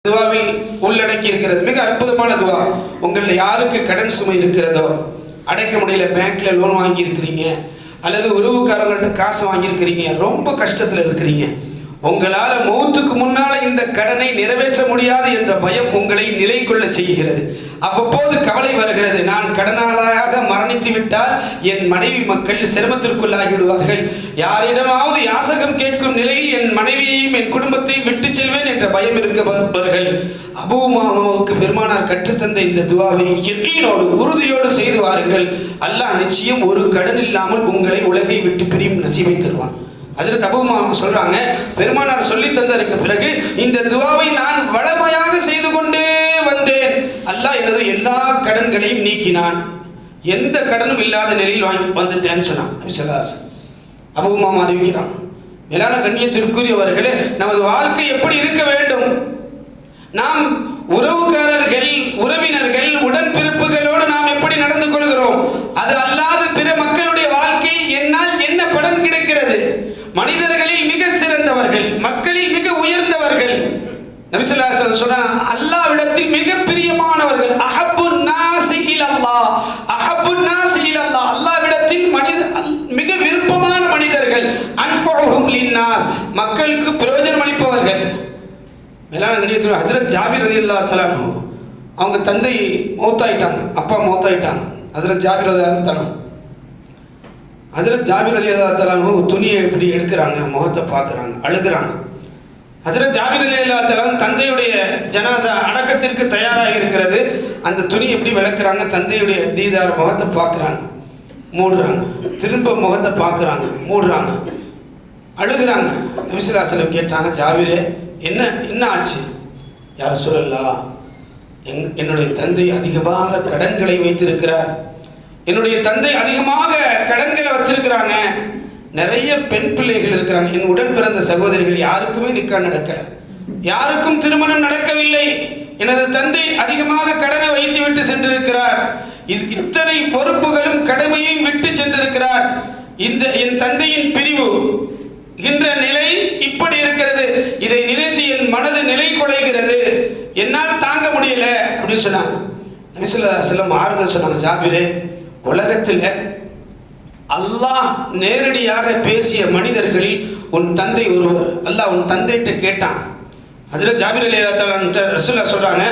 துவாவில் உள்ளடக்கி இருக்கிறது. மிக அற்புதமான துவா. உங்களில் யாருக்கு கடன் சுமை இருக்கிறதோ, அடைக்க முடியல, பேங்க்ல லோன் வாங்கி இருக்கிறீங்க, அல்லது உறவுக்காரங்கள்ட்ட காசு வாங்கியிருக்கிறீங்க, ரொம்ப கஷ்டத்தில் இருக்கிறீங்க, உங்களால் மௌத்துக்கு முன்னால இந்த கடனை நிறைவேற்ற முடியாது என்ற பயம் உங்களை நிலை கொள்ள செய்கிறது. அவ்வப்போது கவலை வருகிறது, நான் கடனாளாக மரணித்து விட்டால் என் மனைவி மக்கள் சிரமத்திற்குள்ளாகிவிடுவார்கள், யாரிடமாவது யாசகம் கேட்கும் நிலையில் என் மனைவியையும் என் குடும்பத்தையும் விட்டு செல்வேன் என்ற பயம் இருப்பவர்கள் அபூ உமாமாவுக்கு பெருமானார் கற்றுத்தந்த இந்த துவாவை யகீனோடு உறுதியோடு செய்து வாருங்கள். அல்லாஹ் நிச்சயம் ஒரு கடன் இல்லாமல் உங்களை உலகை விட்டு பிரியும் நசீபை தருவான். ஹஜ்ரத் அபூ உமாமா சொல்றாங்க, பெருமானார் சொல்லி தந்ததற்கு பிறகு இந்த துவாவை நான் வளமையாக செய்து கொண்டே வந்தேன். அல்லாஹ் எனது எல்லா கடன்களையும் நீக்கினான், எந்த கடனும் இல்லாத நிலையில் வந்துட்டேன்னு சொன்னான். அபூ உமாமா அறிவிக்கிறான், மேலான கண்ணியத்திற்குரியவர்களே, நமது வாழ்க்கை எப்படி இருக்க வேண்டும்? நாம் உறவுக்காரர்கள், உறவினர்கள், உடன்பிறப்புகளோடு நாம் எப்படி நடந்து கொள்கிறோம்? அது அல்லாத பிற மக்களுடைய வாழ்க்கையில் என்னால் என்ன பலன் கிடைக்கிறது? மனிதர்களில் மிக சிறந்தவர்கள், மக்களில் மிக உயர்ந்தவர்கள், நபி ஸல்லல்லாஹு அலைஹி வஸல்லம் சொன்னாங்க, அல்லாஹ்விடத்தில் மிக பிரியமானவர்கள், அஹப்புன் நாஸி இலல்லாஹ், அஹப்புன் நாஸி இலல்லாஹ், அல்லாஹ்விடத்தில் மிக விருப்பமான மனிதர்கள், அன்ஃபஉஹும் லின்னாஸ், மக்களுக்கு பிரயோஜனம் அளிப்பவர்கள். மேலான கண்ணியத்துள்ள ஹஜ்ரத் ஜாபிர் ரலியல்லாஹு தஆலா அன்ஹு, அவங்க தந்தை மௌத்தாயிட்டாங்க, அப்பா மௌத்தாயிட்டாங்க. ஹஜ்ரத் ஜாபிர் ரலியல்லாஹு தஆலா, ஹஜ்ரத் ஜாபிர் ரலியல்லாஹு தஆலா அன்ஹு துணியை எப்படி எடுக்கிறாங்க, முகத்தை பார்க்குறாங்க, அழுகிறாங்க. ஹஜ்ரத் ஜாபிர் ரலியல்லாஹு தஆலா தந்தையுடைய ஜனாசா அடக்கத்திற்கு தயாராக இருக்கிறது, அந்த துணி எப்படி விளக்குறாங்க, தந்தையுடைய தீதார் முகத்தை பார்க்குறாங்க, மூடுறாங்க, திரும்ப முகத்தை பார்க்குறாங்க, மூடுறாங்க, அழுகிறாங்க. நபி ஸல்லல்லாஹு அலைஹி வஸல்லம் கேட்டாங்க, ஜாபிரே என்ன ஆச்சு? யார் ரசூலல்லாஹ், என்னுடைய தந்தை அதிகமாக கடன்களை வைத்திருக்கிறார், என்னுடைய தந்தை அதிகமாக கடன்களை வச்சிருக்கிறாங்க, நிறைய பெண் பிள்ளைகள் இருக்கிறாங்க, என் உடன் பிறந்த சகோதரிகள் யாருக்குமே நிக்கா நடக்கல, யாருக்கும் திருமணம் நடக்கவில்லை, எனது தந்தை அதிகமாக கடனை வைத்து விட்டு சென்றிருக்கிறார், இத்தனை பொறுப்புகளும் கடமையும் விட்டு சென்றிருக்கிறார், இந்த என் தந்தையின் பிரிவு என்ற நிலை இப்படி இருக்கிறது, இதை நினைத்து என் மனது நிலை குலைகிறது, என்னால் தாங்க முடியல அப்படின்னு சொன்னாங்க. நபி ஸல்லல்லாஹு அலைஹி வஸல்லம் ஆறுதல் சொன்னாங்க, ஜாபிரே, உலகத்தில் அல்லாஹ் நேரடியாக பேசிய மனிதர்களில் உன் தந்தை ஒருவர். அல்லாஹ் உன் தந்தைகிட்ட கேட்டான். ஹஜ்ரத் ஜாபிர் ரலியல்லாஹு தஆலா ரசூலுல்லாஹ் சொல்றாங்க,